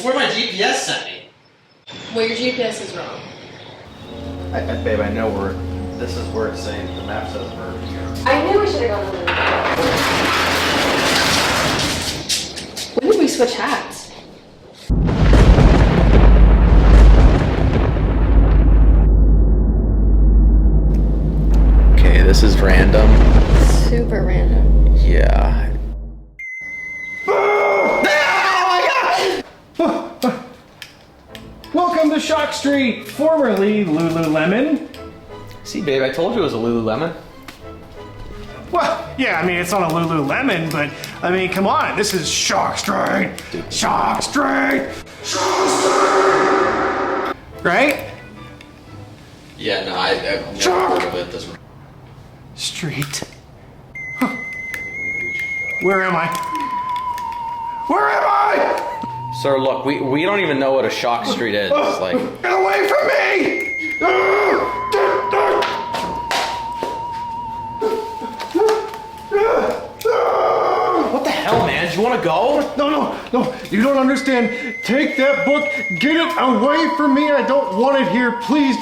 where my GPS sent me. Well, your GPS is wrong. Babe, I know this is where it's saying the map says we're here. I knew we should have gone over there. When did we switch hats? Okay, this is random. Super random. Yeah. Welcome to Shock Street, formerly Lululemon. See, babe, I told you it was a Lululemon. Well, yeah, I mean, it's not a Lululemon, but I mean, come on, this is Shock Street. Shock Street. Shock Street. Right? Yeah, no, I've never heard of it this way. Street. Huh. Where am I? Where am I? Sir, look, we don't even know what a Shock Street is. Like, get away from me! what the hell, man? Do you want to go? No, you don't understand. Take that book, get it away from me. I don't want it here. Please,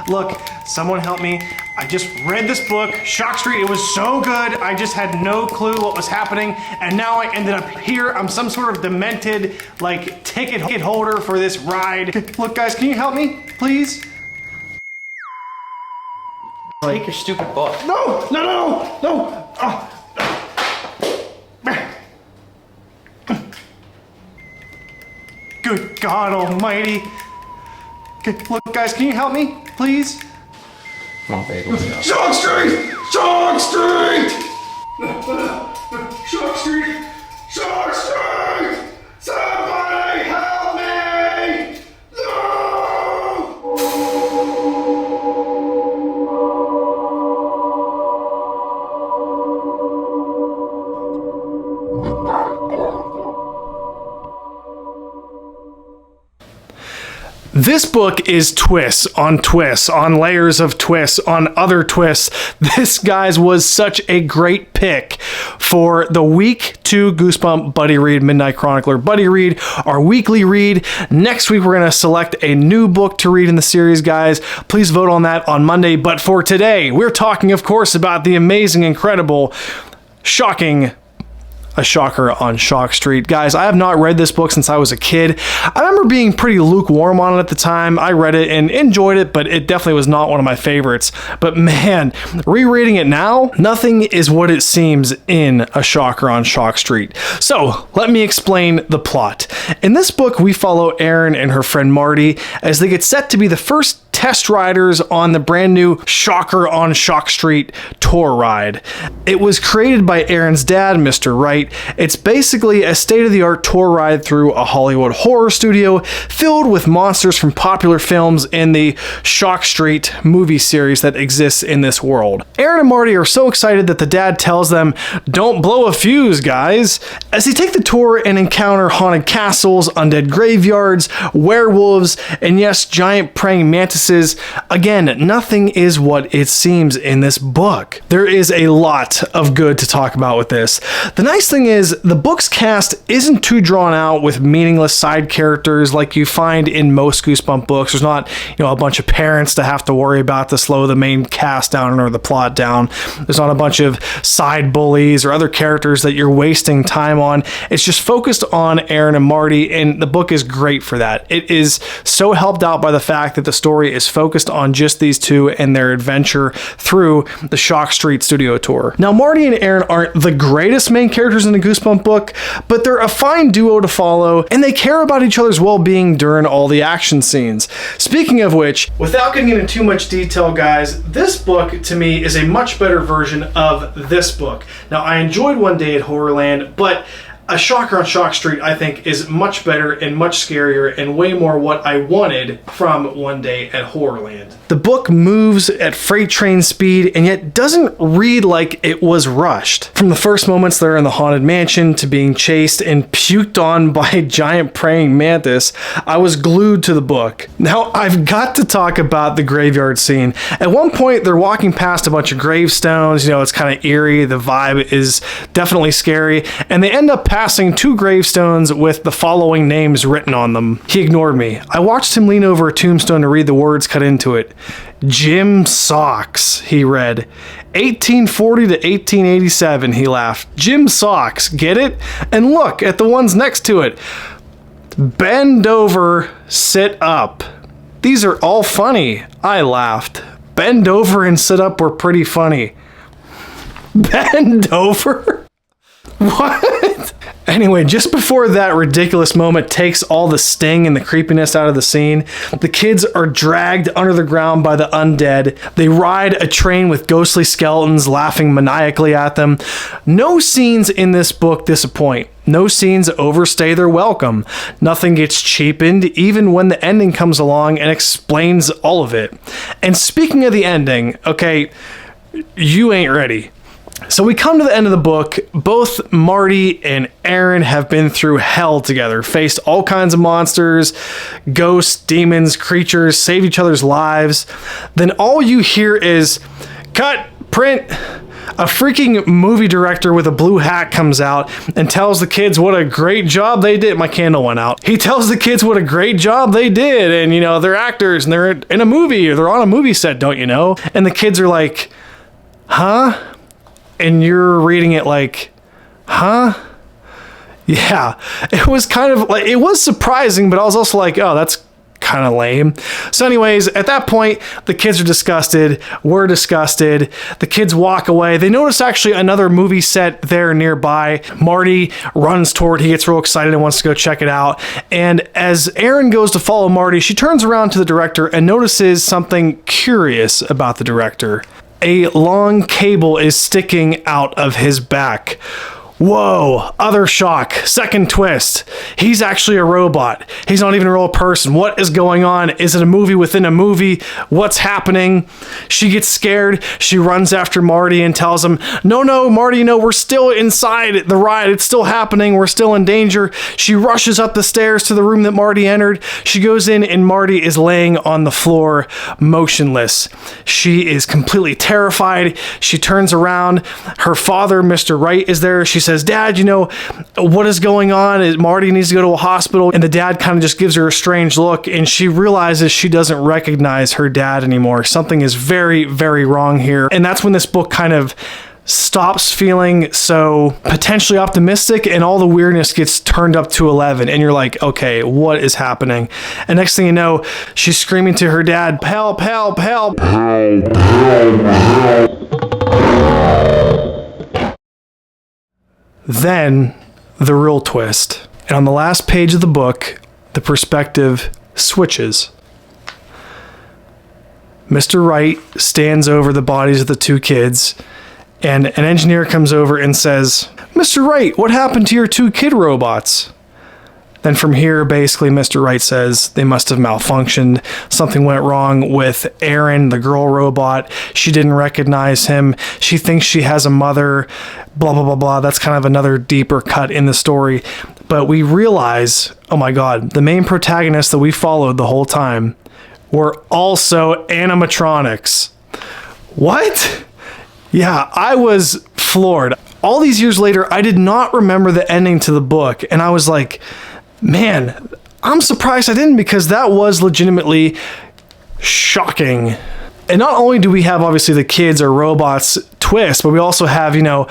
look, someone help me. I just read this book, Shock Street. It was so good. I just had no clue what was happening. And now I ended up here. I'm some sort of demented, like, ticket holder for this ride. Look, guys, can you help me, please? Take your stupid book. No. Good God Almighty. Okay, look, guys, can you help me, please? Come on, babe, let's go. Shock Street! Shock Street! Shock Street! Shock Street! Somebody help me! This book is twists on layers of twists on other twists. This, guys, was such a great pick for the week 2 Goosebump Buddy Read Midnight Chronicler Buddy Read, our weekly read. Next week, we're going to select a new book to read in the series, guys. Please vote on that on Monday. But for today, we're talking, of course, about the amazing, incredible, shocking A Shocker on Shock Street. Guys, I have not read this book since I was a kid. I remember being pretty lukewarm on it at the time. I read it and enjoyed it, but it definitely was not one of my favorites. But man, rereading it now, nothing is what it seems in A Shocker on Shock Street. So let me explain the plot. In this book, we follow Erin and her friend Marty as they get set to be the first test riders on the brand new Shocker on Shock Street tour ride. It was created by Erin's dad, Mr. Wright. It's basically a state-of-the-art tour ride through a Hollywood horror studio filled with monsters from popular films in the Shock Street movie series that exists in this world. Erin and Marty are so excited that the dad tells them, "Don't blow a fuse, guys." As they take the tour and encounter haunted castles, undead graveyards, werewolves, and yes, giant praying mantises, again, nothing is what it seems in this book. There is a lot of good to talk about with this. The nice thing is, the book's cast isn't too drawn out with meaningless side characters like you find in most Goosebump books. There's not, a bunch of parents to have to worry about to slow the main cast down or the plot down. There's not a bunch of side bullies or other characters that you're wasting time on. It's just focused on Erin and Marty, and the book is great for that. It is so helped out by the fact that the story is focused on just these two and their adventure through the Shock Street studio tour. Now, Marty and Erin aren't the greatest main characters in a Goosebump book, but they're a fine duo to follow, and they care about each other's well-being during all the action scenes. Speaking of which, without getting into too much detail, guys, this book to me is a much better version of this book. Now, I enjoyed One Day at Horrorland, but A Shocker on Shock Street, I think, is much better and much scarier and way more what I wanted from One Day at Horrorland. The book moves at freight train speed and yet doesn't read like it was rushed. From the first moments they're in the haunted mansion to being chased and puked on by a giant praying mantis, I was glued to the book. Now, I've got to talk about the graveyard scene. At one point, they're walking past a bunch of gravestones. It's kind of eerie. The vibe is definitely scary. And they end up passing 2 gravestones with the following names written on them. He ignored me. I watched him lean over a tombstone to read the words cut into it. Jim Socks, he read. 1840 to 1887, he laughed. Jim Socks, get it? And look at the ones next to it. Bend over, sit up. These are all funny. I laughed. Bend over and sit up were pretty funny. Bend over? What? Anyway, just before that ridiculous moment takes all the sting and the creepiness out of the scene, the kids are dragged under the ground by the undead. They ride a train with ghostly skeletons laughing maniacally at them. No scenes in this book disappoint. No scenes overstay their welcome. Nothing gets cheapened, even when the ending comes along and explains all of it. And speaking of the ending, okay, you ain't ready. So we come to the end of the book. Both Marty and Aaron have been through hell together, faced all kinds of monsters, ghosts, demons, creatures, saved each other's lives. Then all you hear is, cut, print. A freaking movie director with a blue hat comes out and tells the kids what a great job they did. My candle went out. He tells the kids what a great job they did. And, you know, they're actors and they're in a movie or they're on a movie set, don't you know? And the kids are like, huh? And you're reading it like, huh? Yeah, it was kind of like, it was surprising, but I was also like, oh, that's kind of lame. So anyways, at that point, the kids are disgusted. We're disgusted. The kids walk away. They notice actually another movie set there nearby. Marty runs toward, he gets real excited and wants to go check it out. And as Erin goes to follow Marty, she turns around to the director and notices something curious about the director. A long cable is sticking out of his back. Whoa, other shock, second twist. He's actually a robot. He's not even a real person. What is going on? Is it a movie within a movie? What's happening? She gets scared. She runs after Marty and tells him, no, Marty, no, we're still inside the ride. It's still happening. We're still in danger. She rushes up the stairs to the room that Marty entered. She goes in and Marty is laying on the floor, motionless. She is completely terrified. She turns around. Her father, Mr. Wright, is there. She says, Dad, you know, what is going on? Marty needs to go to a hospital. And the dad kind of just gives her a strange look and she realizes she doesn't recognize her dad anymore. Something is very, very wrong here. And that's when this book kind of stops feeling so potentially optimistic and all the weirdness gets turned up to 11 and you're like, okay, what is happening? And next thing you know, she's screaming to her dad, help, help, help. Then the real twist. And on the last page of the book, the perspective switches. Mr. Wright stands over the bodies of the 2 kids, and an engineer comes over and says, Mr. Wright, what happened to your 2 kid robots? Then from here, basically, Mr. Wright says they must have malfunctioned. Something went wrong with Erin, the girl robot. She didn't recognize him. She thinks she has a mother, blah, blah, blah, blah. That's kind of another deeper cut in the story. But we realize, oh my God, the main protagonists that we followed the whole time were also animatronics. What? Yeah, I was floored. All these years later, I did not remember the ending to the book. And I was like, man, I'm surprised I didn't because that was legitimately shocking. And not only do we have obviously the kids or robots twist, but we also have, you know,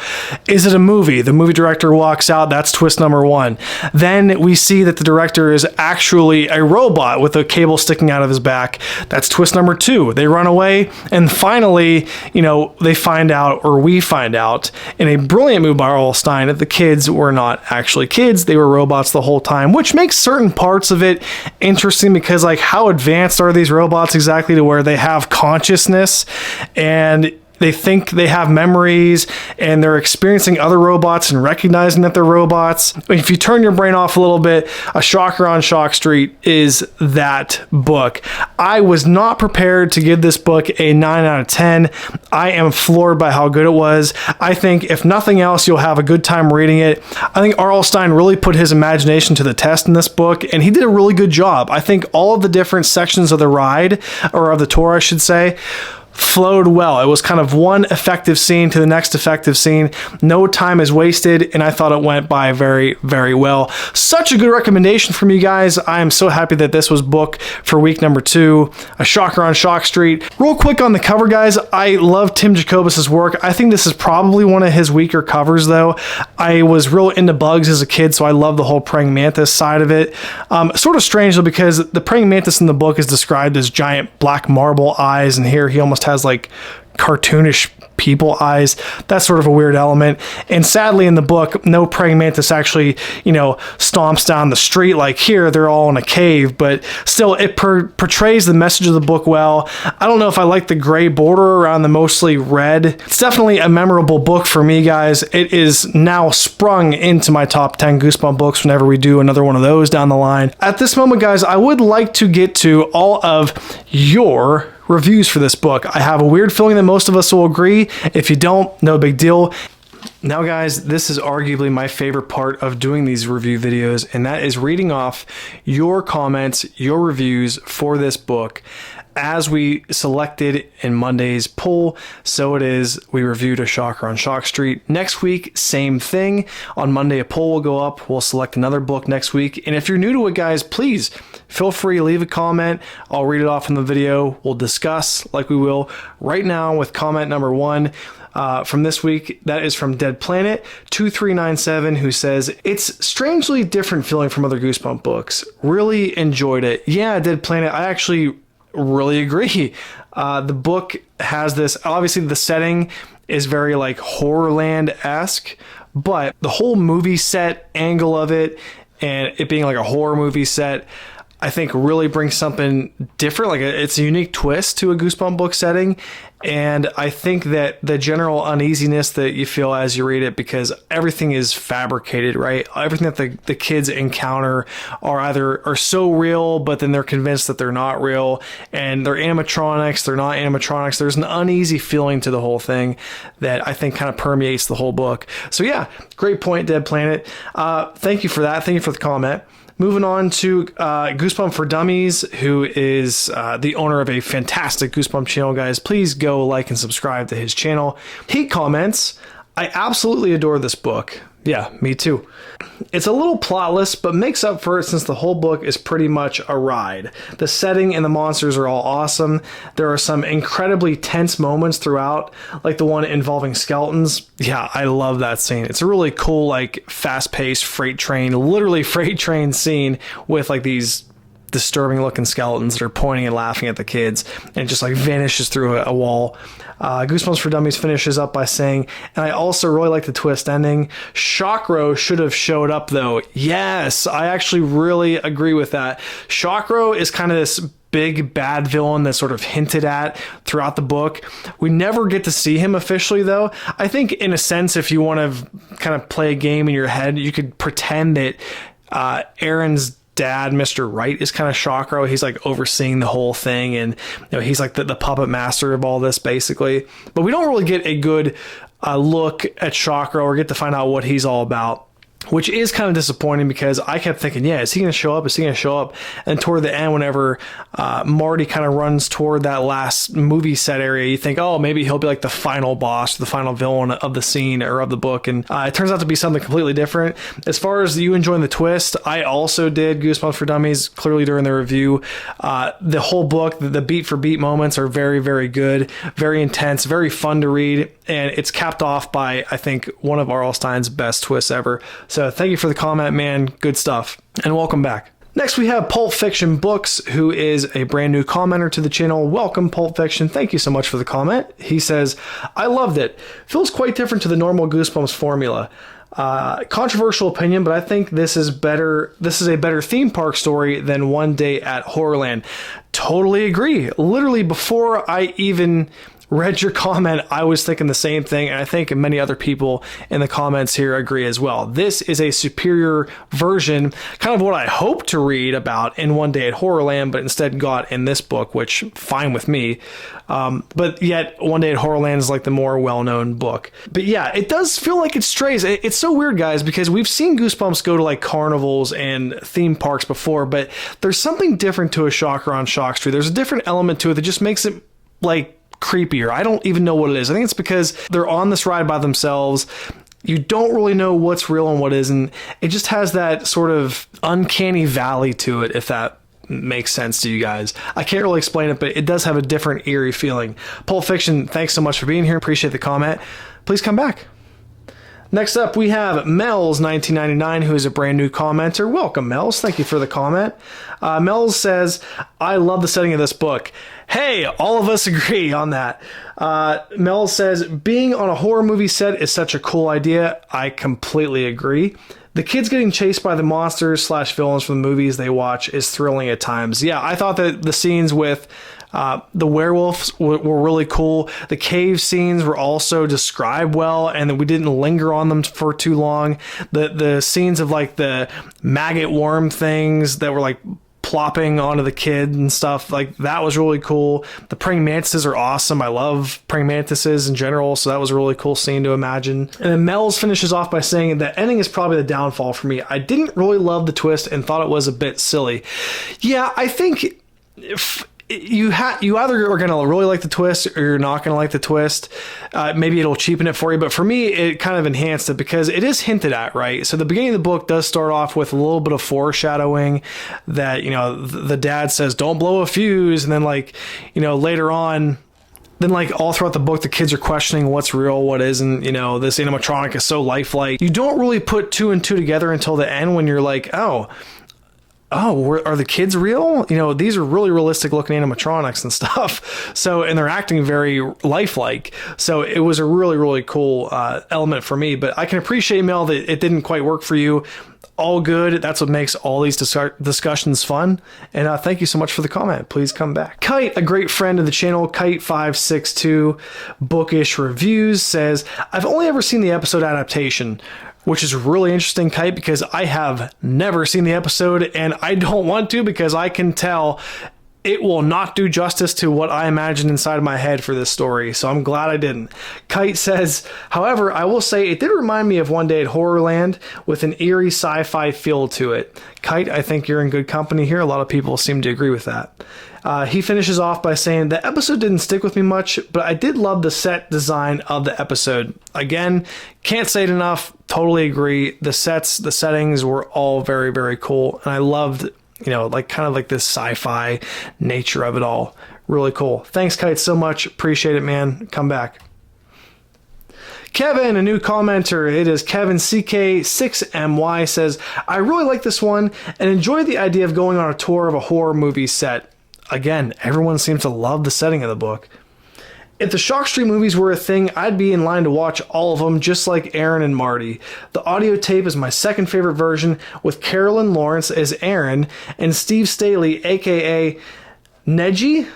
is it a movie? The movie director walks out, that's twist number 1. Then we see that the director is actually a robot with a cable sticking out of his back. That's twist number 2. They run away, and finally, you know, they find out, or we find out, in a brilliant move by R.L. Stine, that the kids were not actually kids, they were robots the whole time, which makes certain parts of it interesting because, like, how advanced are these robots exactly to where they have consciousness and they think they have memories and they're experiencing other robots and recognizing that they're robots. If you turn your brain off a little bit, A Shocker on Shock Street is that book. I was not prepared to give this book a 9 out of 10. I am floored by how good it was. I think if nothing else, you'll have a good time reading it. I think R.L. Stine really put his imagination to the test in this book, and he did a really good job. I think all of the different sections of the ride, or of the tour, I should say, flowed well. It was kind of one effective scene to the next effective scene. No time is wasted, and I thought it went by very, very well. Such a good recommendation from you guys. I am so happy that this was book for week number 2, A Shocker on Shock Street. Real quick on the cover, guys, I love Tim Jacobus's work. I think this is probably one of his weaker covers, though. I was real into bugs as a kid, so I love the whole praying mantis side of it. Sort of strange, though, because the praying mantis in the book is described as giant black marble eyes, and here he almost has like cartoonish people eyes. That's sort of a weird element. And sadly, in the book, no praying mantis actually, stomps down the street like here. They're all in a cave, but still, it portrays the message of the book well. I don't know if I like the gray border around the mostly red. It's definitely a memorable book for me, guys. It is now sprung into my top 10 Goosebump books whenever we do another one of those down the line. At this moment, guys, I would like to get to all of your reviews for this book. I have a weird feeling that most of us will agree. If you don't, no big deal. Now, guys, this is arguably my favorite part of doing these review videos, and that is reading off your comments, your reviews for this book. As we selected in Monday's poll, so it is, we reviewed A Shocker on Shock Street. Next week, same thing. On Monday, a poll will go up. We'll select another book next week. And if you're new to it, guys, please feel free to leave a comment. I'll read it off in the video. We'll discuss like we will right now with comment number 1. From this week, that is from Dead Planet 2397, who says, it's strangely different feeling from other Goosebump books. Really enjoyed it. Yeah, Dead Planet, I actually really agree. The book has this, obviously the setting is very like Horrorland-esque, but the whole movie set angle of it and it being like a horror movie set, I think really brings something different. Like it's a unique twist to a Goosebump book setting. And I think that the general uneasiness that you feel as you read it, because everything is fabricated, right? Everything that the kids encounter are so real, but then they're convinced that they're not real, and they're animatronics, they're not animatronics. There's an uneasy feeling to the whole thing that I think kind of permeates the whole book. So yeah, great point, Dead Planet. Thank you for that. Thank you for the comment. Moving on to Goosebump for Dummies, who is the owner of a fantastic Goosebump channel, guys. Please go like and subscribe to his channel. He comments, I absolutely adore this book. Yeah, me too. It's a little plotless, but makes up for it since the whole book is pretty much a ride. The setting and the monsters are all awesome. There are some incredibly tense moments throughout, like the one involving skeletons. Yeah, I love that scene. It's a really cool, like, fast-paced freight train, literally freight train scene with, like, these disturbing looking skeletons that are pointing and laughing at the kids, and it just like vanishes through a wall. Goosebumps for Dummies finishes up by saying, and I also really like the twist ending. Shockro should have showed up though. Yes, I actually really agree with that. Shockro is kind of this big bad villain that's sort of hinted at throughout the book. We never get to see him officially though. I think in a sense, if you want to kind of play a game in your head, you could pretend that Aaron's dad, Mr. Wright, is kind of Shockro. He's like overseeing the whole thing, and he's like the puppet master of all this basically. But we don't really get a good look at Shockro or get to find out what he's all about, which is kind of disappointing because I kept thinking, yeah, is he going to show up? Is he going to show up? And toward the end, whenever Marty kind of runs toward that last movie set area, you think, oh, maybe he'll be like the final boss, the final villain of the scene or of the book. And it turns out to be something completely different. As far as you enjoying the twist, I also did Goosebumps for Dummies, clearly during the review. The whole book, the beat for beat moments are very, very good, very intense, very fun to read. And it's capped off by, I think, one of R.L. Stine's best twists ever. So thank you for the comment, man. Good stuff. And welcome back. Next, we have Pulp Fiction Books, who is a brand new commenter to the channel. Welcome, Pulp Fiction. Thank you so much for the comment. He says, I loved it. Feels quite different to the normal Goosebumps formula. Controversial opinion, but I think this is better. This is a better theme park story than One Day at Horrorland. Totally agree. Literally, before I even read your comment, I was thinking the same thing, and I think many other people in the comments here agree as well. This is a superior version, kind of what I hoped to read about in One Day at Horrorland, but instead got in this book, which fine with me. But yet One Day at Horrorland is like the more well-known book. But yeah, it does feel like it strays. It's so weird, guys, because we've seen Goosebumps go to like carnivals and theme parks before, but there's something different to A Shocker on Shock Street. There's a different element to it that just makes it like creepier. I don't even know what it is. I think it's because they're on this ride by themselves. You don't really know what's real and what isn't. It just has that sort of uncanny valley to it, if that makes sense to you guys. I can't really explain it, but it does have a different eerie feeling. Pulp Fiction, thanks so much for being here. Appreciate the comment. Please come back. Next up, we have Mel's1999, who is a brand new commenter. Welcome, Mel's. Thank you for the comment. Mel's says, I love the setting of this book. Hey, all of us agree on that. Mel says, being on a horror movie set is such a cool idea. I completely agree. The kids getting chased by the monsters / villains from the movies they watch is thrilling at times. Yeah, I thought that the scenes with the werewolves were really cool. The cave scenes were also described well, and that we didn't linger on them for too long. The scenes of like the maggot worm things that were like plopping onto the kid and stuff, like that was really cool. The praying mantises are awesome. I love praying mantises in general, so that was a really cool scene to imagine. And then Mel's finishes off by saying that ending is probably the downfall for me. I didn't really love the twist and thought it was a bit silly. Yeah, I think if you either are going to really like the twist or you're not going to like the twist. Maybe it'll cheapen it for you, but for me it kind of enhanced it because it is hinted at, right? So the beginning of the book does start off with a little bit of foreshadowing that, you know, the dad says don't blow a fuse, and then like, you know, later on, then like all throughout the book the kids are questioning what's real, what isn't. You know, this animatronic is so lifelike. You don't really put two and two together until the end when you're like, oh, are the kids real? You know, these are really realistic looking animatronics and stuff. So, and they're acting very lifelike. So it was a really, really cool element for me, but I can appreciate, Mel, that it didn't quite work for you. All good. That's what makes all these discussions fun. And thank you so much for the comment. Please come back. Kite, a great friend of the channel, Kite562 Bookish Reviews, says, I've only ever seen the episode adaptation, which is really interesting, Kite, because I have never seen the episode and I don't want to, because I can tell it will not do justice to what I imagined inside of my head for this story, so I'm glad I didn't. Kite says, however, I will say it did remind me of One Day at Horrorland with an eerie sci-fi feel to it. Kite, I think you're in good company here. A lot of people seem to agree with that. He finishes off by saying, the episode didn't stick with me much, but I did love the set design of the episode. Again, can't say it enough. Totally agree. The sets, the settings were all very, very cool. And I loved, you know, like kind of like this sci-fi nature of it all. Really cool. Thanks, Kite, so much. Appreciate it, man. Come back. Kevin, a new commenter, it is Kevin CK6MY, says, I really like this one and enjoy the idea of going on a tour of a horror movie set. Again, everyone seems to love the setting of the book. If the Shock Street movies were a thing, I'd be in line to watch all of them, just like Aaron and Marty. The audio tape is my second favorite version, with Carolyn Lawrence as Aaron and Steve Staley, aka Neji?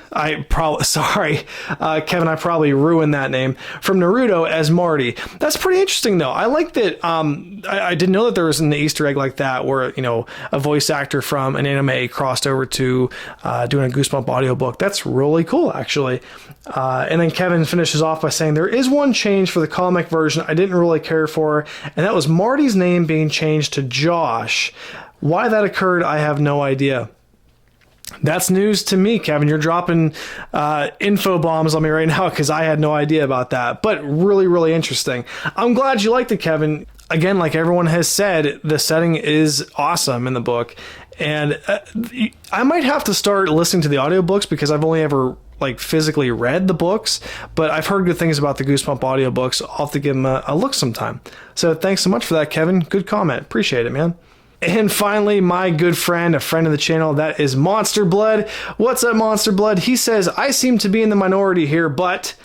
Kevin, I probably ruined that name. From Naruto as Marty. That's pretty interesting, though. I like that. I didn't know that there was an Easter egg like that, where, you know, a voice actor from an anime crossed over to doing a Goosebump audiobook. That's really cool, actually. And then Kevin finishes off by saying, there is one change for the comic version I didn't really care for, and that was Marty's name being changed to Josh. Why that occurred, I have no idea. That's news to me, Kevin. You're dropping info bombs on me right now, because I had no idea about that. But really, really interesting. I'm glad you liked it, Kevin. Again, like everyone has said, the setting is awesome in the book. And I might have to start listening to the audiobooks, because I've only ever like physically read the books, but I've heard good things about the Goosebump audiobooks. I'll have to give them a look sometime. So thanks so much for that, Kevin. Good comment. Appreciate it, man. And finally, my good friend, a friend of the channel, that is Monster Blood. What's up, Monster Blood? He says, I seem to be in the minority here, but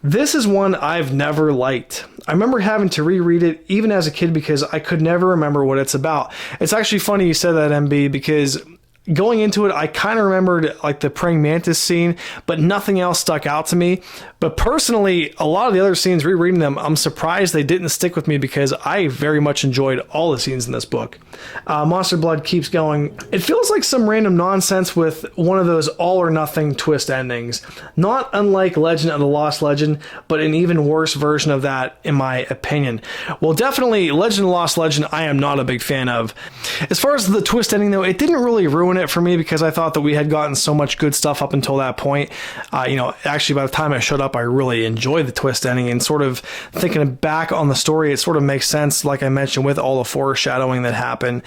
this is one I've never liked. I remember having to reread it even as a kid because I could never remember what it's about. It's actually funny you said that, MB, because going into it, I kind of remembered like the praying mantis scene, but nothing else stuck out to me. But personally, a lot of the other scenes, rereading them, I'm surprised they didn't stick with me because I very much enjoyed all the scenes in this book. Monster Blood keeps going. It feels like some random nonsense with one of those all or nothing twist endings. Not unlike Legend of the Lost Legend, but an even worse version of that, in my opinion. Well, definitely Legend of the Lost Legend, I am not a big fan of. As far as the twist ending, though, it didn't really ruin it for me because I thought that we had gotten so much good stuff up until that point. Actually, by the time I showed up, I really enjoyed the twist ending, and sort of thinking back on the story, it sort of makes sense, like I mentioned, with all the foreshadowing that happened.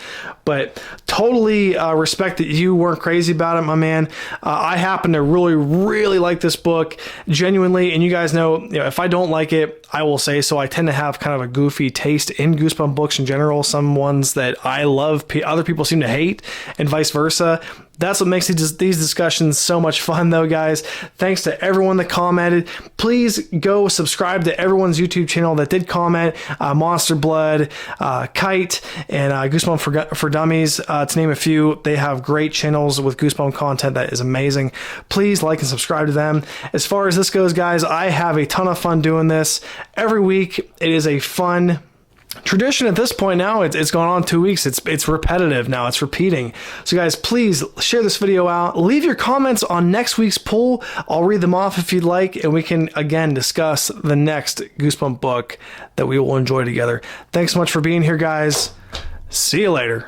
But totally respect that you weren't crazy about it, my man. I happen to really, really like this book, genuinely, and you guys know, if I don't like it, I will say so. I tend to have kind of a goofy taste in Goosebumps books in general. Some ones that I love, other people seem to hate, and vice versa. That's what makes these discussions so much fun, though, guys. Thanks to everyone that commented. Please go subscribe to everyone's YouTube channel that did comment. Monster Blood, Kite, and Goosebumps for Dummies, to name a few. They have great channels with Goosebumps content that is amazing. Please like and subscribe to them. As far as this goes, guys, I have a ton of fun doing this. Every week, it is a fun tradition at this point now. It's gone on 2 weeks. It's repetitive now. It's repeating. So guys, please share this video out. Leave your comments on next week's poll. I'll read them off if you'd like, and we can again discuss the next Goosebumps book that we will enjoy together. Thanks so much for being here, guys. See you later.